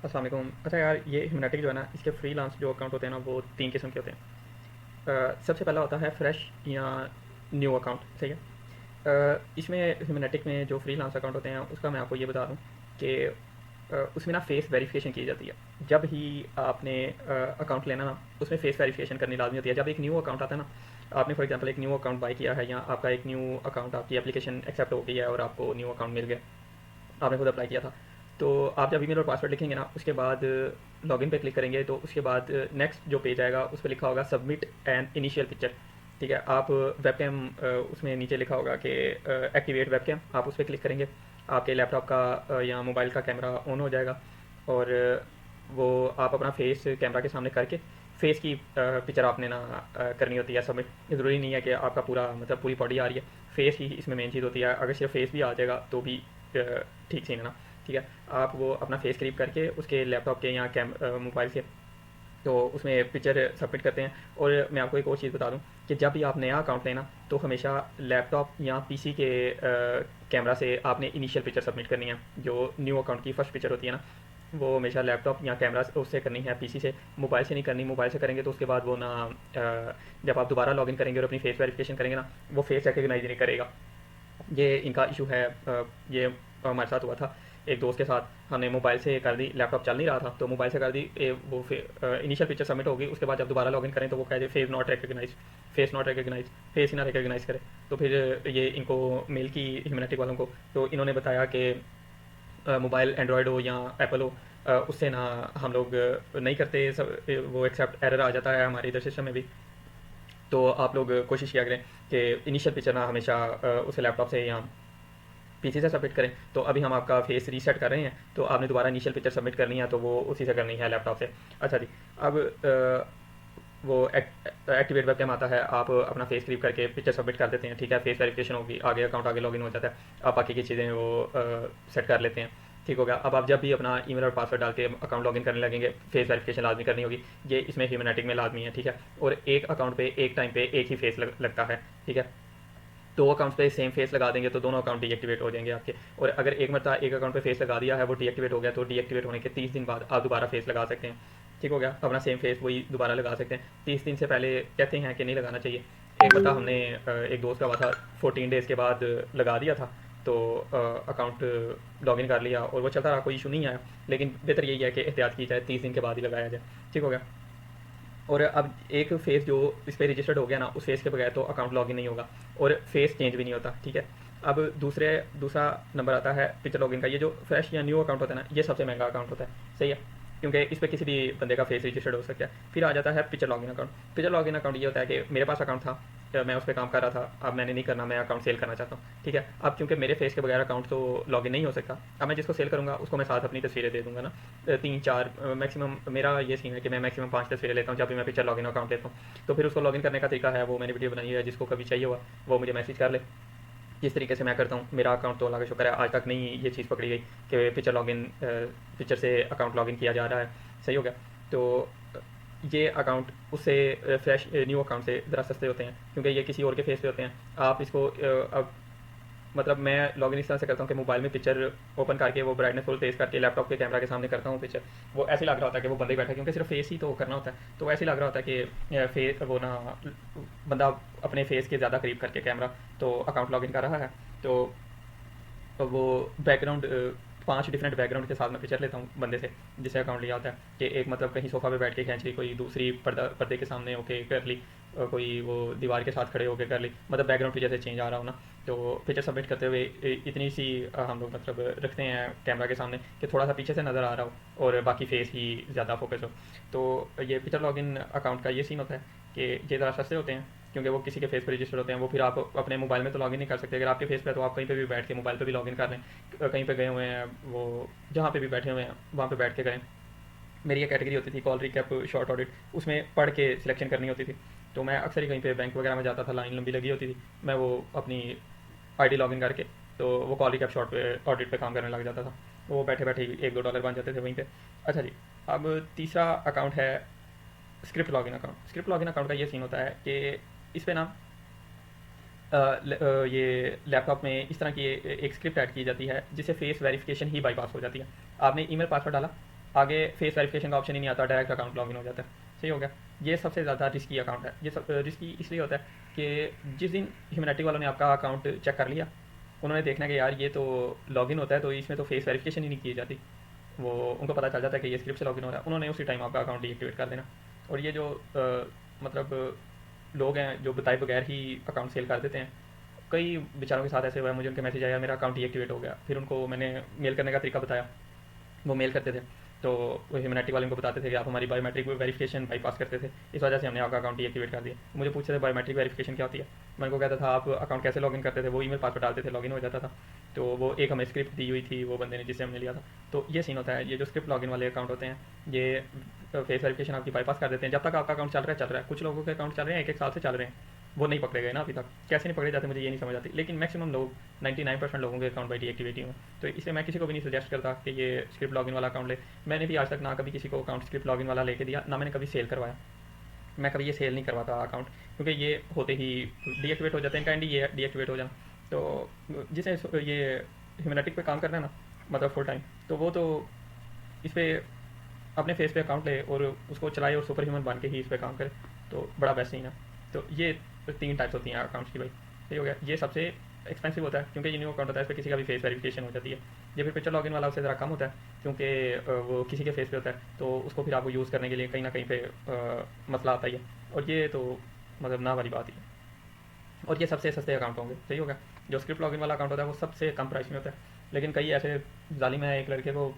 अस्सलाम वालेकुम। अच्छा यार, ये ह्यूमैनिटी जो है ना, इसके फ्रीलांस जो अकाउंट होते हैं ना, वो 3 किस्म के होते हैं। सबसे पहला होता है फ्रेश या न्यू अकाउंट, सही है। इसमें ह्यूमैनिटिक में जो फ्रीलांस अकाउंट होते हैं उसका मैं आपको ये बता दूं कि उसमें ना फेस वेरिफिकेशन की जाती है। जब ही आपने अकाउंट लेना ना, उसमें फेस वेरिफिकेशन करनी लाजमी होती है। जब एक न्यू अकाउंट आता है ना, आपने फॉर एग्जांपल एक न्यू अकाउंट बाय किया है या आपका एक न्यू अकाउंट, आपकी एप्लीकेशन एक्सेप्ट हो गई है और आपको न्यू अकाउंट मिल गया, आपने खुद अप्लाई किया था, तो आप जब ईमेल और पासवर्ड लिखेंगे ना, उसके बाद लॉगिन पे क्लिक करेंगे तो उसके बाद नेक्स्ट जो पेज आएगा उस पर लिखा होगा सबमिट एन इनिशियल पिक्चर। ठीक है, आप वेबकैम, उसमें नीचे लिखा होगा कि एक्टिवेट वेबकैम, आप उस पर क्लिक करेंगे, आपके लैपटॉप का या मोबाइल का कैमरा ऑन हो जाएगा और वो आप अपना फेस कैमरा के सामने करके फेस की पिक्चर आपने ना करनी होती है सबमिट। ज़रूरी नहीं है कि आपका पूरा मतलब पूरी बॉडी आ रही है, फेस ही इसमें मेन चीज़ होती है। अगर सिर्फ फेस भी आ जाएगा तो भी ठीक सीन है ना। ठीक है, आप वो अपना फेस क्लिप करके उसके लैपटॉप के या मोबाइल से तो उसमें पिक्चर सबमिट करते हैं। और मैं आपको एक और चीज़ बता दूं कि जब भी आप नया अकाउंट लेना तो हमेशा लैपटॉप या पीसी के कैमरा से आपने इनिशियल पिक्चर सबमिट करनी है। जो न्यू अकाउंट की फर्स्ट पिक्चर होती है ना, वो हमेशा लैपटॉप या कैमरा उससे करनी है, पीसी से। मोबाइल से नहीं करनी। मोबाइल से करेंगे तो उसके बाद वो ना जब आप दोबारा लॉगिन करेंगे और अपनी फेस वेरिफिकेशन करेंगे ना, वो फेस रिकग्नाइज नहीं करेगा। ये इनका इशू है। ये हमारे साथ हुआ था एक दोस्त के साथ। हमने मोबाइल से कर दी, लैपटॉप चल नहीं रहा था तो मोबाइल से कर दी। वो इनिशियल पिक्चर सबमिट होगी, उसके बाद जब दोबारा लॉगिन करें तो वो कह दे face not recognise, face not recognise, face ही ना रिकग्नाइज करे। तो फिर ये इनको मेल की ह्यूमैनिटी वालों को, तो इन्होंने बताया कि मोबाइल एंड्रॉयड हो या एप्पल हो, उससे ना हम लोग नहीं करते सब, वो एक्सेप्ट एरर आ जाता है हमारे इधर सिस्टम में भी। तो आप लोग कोशिश किया करें कि इनिशियल पिक्चर ना हमेशा उसे लैपटॉप से या पीसी से सबमिट करें। तो अभी हम आपका फेस रीसेट कर रहे हैं तो आपने दोबारा इनिशियल पिक्चर सबमिट करनी है तो वो उसी से करनी है लैपटॉप से। अच्छा जी, अब वो एक्टिवेट वेबकैम आता है, आप अपना फेस क्लिक करके पिक्चर सबमिट कर देते हैं। ठीक है, फेस वेरिफिकेशन होगी, आगे अकाउंट आगे लॉगिन हो जाता है, आप बाकी की चीज़ें वो सेट कर लेते हैं। ठीक हो गया। अब आप जब भी अपना ईमेल और पासवर्ड डाल के अकाउंट लॉगिन करने लगेंगे, फेस वेरिफिकेशन लाजमी करनी होगी। ये इसमें ह्यूमैनिटिक में लाजमी है। ठीक है, और एक अकाउंट पे एक टाइम पे एक ही फेस लगता है। ठीक है, दो अकाउंट्स पे सेम फेस लगा देंगे तो दोनों अकाउंट डीएक्टिवेट हो जाएंगे आपके। और अगर एक मरतबा एक अकाउंट पे फेस लगा दिया है, वो डीएक्टिवेट हो गया, तो डीएक्टिवेट होने के 30 दिन बाद आप दोबारा फेस लगा सकते हैं। ठीक हो गया, अपना सेम फेस वही दोबारा लगा सकते हैं। 30 दिन से पहले कहते हैं कि नहीं लगाना चाहिए। एक मरतबा हमने एक दोस्त का हुआ था, 14 डेज़ के बाद लगा दिया था, तो अकाउंट लॉगिन कर लिया और वो चलता रहा, कोई इशू नहीं आया। लेकिन बेहतर यही है कि एहतियात की जाए, 30 दिन के बाद ही लगाया जाए। ठीक हो गया। और अब एक फेस जो इस पर रजिस्टर्ड हो गया ना, उस फेस के बगैर तो अकाउंट लॉगिन नहीं होगा और फेस चेंज भी नहीं होता। ठीक है, अब दूसरा नंबर आता है पिक्चर लॉगिन का। ये जो फ्रेश या न्यू अकाउंट होता है ना, ये सबसे महंगा अकाउंट होता है, सही है, क्योंकि इस पर किसी भी बंदे का फेस रजिस्टर्ड हो सकता है। फिर आ जाता है picture login account. Picture login account ये होता है कि मेरे पास अकाउंट था, मैं उस पर काम कर रहा था, अब मैंने नहीं करना, मैं अकाउंट सेल करना चाहता हूँ। ठीक है, अब क्योंकि मेरे फेस के बगैर अकाउंट तो लॉगिन नहीं हो सकता, अब मैं जिसको सेल करूँगा उसको मैं साथ अपनी तस्वीरें दे दूंगा ना, 3 4 मैक्सिमम। मेरा ये सीन है कि मैं मैक्सिमम 5 तस्वीरें लेता हूँ जब भी मैं पिक्चर लॉगिन अकाउंट लेता हूँ। तो फिर उसको लॉगिन करने का तरीका है, वो मैंने वीडियो बनाई है, जिसको कभी चाहिए हुआ वो मुझे मैसेज कर ले। जिस तरीके से मैं करता हूँ, मेरा अकाउंट तो अल्लाह का शुक्र है आज तक नहीं ये चीज़ पकड़ी गई कि पिक्चर से अकाउंट लॉगिन किया जा रहा है। सही हो गया। तो ये अकाउंट उससे फ्रेश न्यू अकाउंट से ज़रा सस्ते होते हैं, क्योंकि ये किसी और के फेस पे होते हैं। आप इसको अब मतलब मैं लॉगिन इस तरह से करता हूँ कि मोबाइल में पिक्चर ओपन करके वो ब्राइटनेस फुल तेज़ करके लैपटॉप के कैमरा के सामने करता हूँ पिक्चर। वो ऐसे लग रहा होता है कि वो बंदा ही बैठा है, क्योंकि सिर्फ फेस ही तो करना होता है, तो ऐसे लग रहा होता है कि फेस वो ना बंदा अपने फेस के ज़्यादा करीब करके कैमरा तो अकाउंट लॉगिन कर रहा है। तो वो बैकग्राउंड 5 डिफरेंट बैकग्राउंड के साथ मैं पिक्चर लेता हूँ बंदे से जिससे अकाउंट लिया होता है। कि एक मतलब कहीं सोफ़ा पे बैठ के खींच ली, कोई दूसरी पर्दे के सामने होके कर ली, कोई वो दीवार के साथ खड़े होके कर ली, मतलब बैकग्राउंड पिक्चर से चेंज आ रहा हो ना। तो पिक्चर सबमिट करते हुए इतनी सी हम लोग मतलब रखते हैं कैमरा के सामने कि थोड़ा सा पीछे से नज़र आ रहा हो और बाकी फेस ही ज़्यादा फोकस हो। तो ये पिक्चर लॉगिन अकाउंट का ये सीन होता है कि ये ज़रा सस्ते होते हैं, क्योंकि वो किसी के फेस पर रजिस्टर होते हैं। वो फिर आप अपने मोबाइल में तो लॉगिन नहीं कर सकते। अगर आपके फेस पे है तो आप कहीं पे भी बैठ के मोबाइल पे भी लॉगिन कर लें, कहीं पे गए हुए हैं, वो जहाँ पे भी बैठे हुए हैं वहाँ पे बैठ के करें। मेरी ये कैटेगरी होती थी कॉल रिकैप शॉर्ट ऑडिट, उसमें पढ़ के सिलेक्शन करनी होती थी। तो मैं अक्सर ही कहीं पे बैंक वगैरह में जाता था, लाइन लंबी लगी होती थी, मैं वो अपनी आईडी लॉगिन करके तो वो कॉल रिकैप शॉर्ट पे ऑडिट पे काम करने लग जाता था। वो बैठे बैठे ही 1 2 डॉलर बन जाते थे वहीं पे। अच्छा जी, अब तीसरा अकाउंट है script login account. Script login account का ये सीन होता है कि इस पे ना ये लैपटॉप में इस तरह की एक स्क्रिप्ट ऐड की जाती है जिससे फेस वेरिफिकेशन ही बाईपास हो जाती है। आपने ईमेल पासवर्ड डाला, आगे फेस वेरिफिकेशन का ऑप्शन ही नहीं आता, डायरेक्ट अकाउंट लॉगिन हो जाता है। सही हो गया। ये सबसे ज़्यादा रिस्की अकाउंट है। ये सब रिस्की इसलिए होता है कि जिस दिन ह्यूमैनिटी वालों ने आपका अकाउंट चेक कर लिया, उन्होंने देखना कि यार ये तो लॉगिन होता है तो इसमें तो फेस वेरिफिकेशन ही नहीं की जाती, वो उनको पता चल जाता है कि ये स्क्रिप्ट से लॉगिन हो रहा है, उन्होंने उसी टाइम आपका अकाउंट डीएक्टिवेट कर देना। और ये जो मतलब लोग हैं जो बताए बगैर ही अकाउंट सेल कर देते हैं, कई बेचारों के साथ ऐसे हुआ है, मुझे उनके मैसेज आया मेरा अकाउंट डीएक्टिवेट हो गया, फिर उनको मैंने मेल करने का तरीका बताया, वो मेल करते थे तो वो ह्यूमैनिटी वाले उनको बताते थे कि आप हमारी बायोमेट्रिक वेरिफिकेशन बाईपास करते थे, इस वजह से हमने आपका अकाउंट डीएक्टिवेट कर दिया। मुझे पूछते थे बायोमेट्रिक वेरिफिकेशन क्या होती है, मैं उनको कहता था आप अकाउंट कैसे लॉगिन करते थे, वो ईमेल पासवर्ड डालते थे, लॉगिन हो जाता था। तो वो एक हमें स्क्रिप्ट दी हुई थी वो बंदे ने जिससे हमने लिया था। तो ये सीन होता है, ये जो स्क्रिप्ट लॉगिन वाले अकाउंट होते हैं ये फेस वेरिफिकेशन आपकी बाईपास कर देते हैं। जब तक आपका अकाउंट चल रहा है, कुछ लोगों के अकाउंट चल रहे हैं एक एक साल से चल रहे हैं, वो नहीं पकड़े गए ना अभी तक, कैसे नहीं पकड़े जाते मुझे ये नहीं समझ आती, लेकिन मैक्सिमम लोग 99% लोगों के अकाउंट बाई डीएक्टिवेट ही हुए। तो इसलिए मैं किसी को भी नहीं सजेस्ट करता कि ये स्क्रिप्ट लॉगिन वाला अकाउंट ले। मैंने भी आज तक ना कभी किसी को अकाउंट स्क्रिप्ट लॉगिन वाला लेके दिया, ना मैंने कभी सेल करवाया। मैं कभी ये सेल नहीं करवाता अकाउंट, क्योंकि ये होते ही डीएक्टिवेट हो जाते हैं, काइंडली ये डीएक्टिवेट हो जाना। तो जिसे ये ह्यूमैनिटिक पे काम करना है ना, मतलब फुल टाइम, तो वो तो इस पर अपने फेस पे अकाउंट ले और उसको चलाए और सुपर ह्यूमन बन के ही इस पर काम करे, तो बड़ा बेस्ट सीन है। तो ये 3 टाइप्स होती हैं अकाउंट्स की भाई। सही हो गया। ये सबसे एक्सपेंसिव होता है क्योंकि ये न्यू अकाउंट होता है, इस पर किसी का भी फेस वेरिफिकेशन हो जाती है। ये फिर पिक्चर लॉगिन वाला उससे ज़रा कम होता है क्योंकि वो किसी के फेस पे होता है, तो उसको फिर आपको यूज़ करने के लिए कहीं ना कहीं पे मसला आता ही है, और ये तो मतलब ना वाली बात ही है। और ये सबसे सस्ते अकाउंट होंगे। सही होगा। जो स्क्रिप्ट लॉगिन वाला अकाउंट होता है वो सबसे कम प्राइस में होता है, लेकिन कई ऐसे जालिम है, एक लड़के को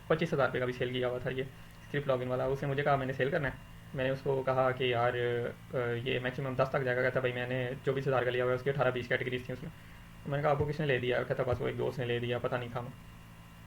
25,000 रुपये का भी सेल किया हुआ था ये स्क्रिप्ट लॉगिन वाला। उसने मुझे कहा मैंने सेल करना है, मैंने उसको कहा कि यार ये मैक्सिमम 10 तक जाएगा। कहता भाई मैंने 24,000 का लिया हुआ है, उसकी 18-20 कैटेगरीज थी उसमें। मैंने कहा आपको किसने ले दिया? कहता बस वो एक दोस्त ने ले दिया, पता नहीं था।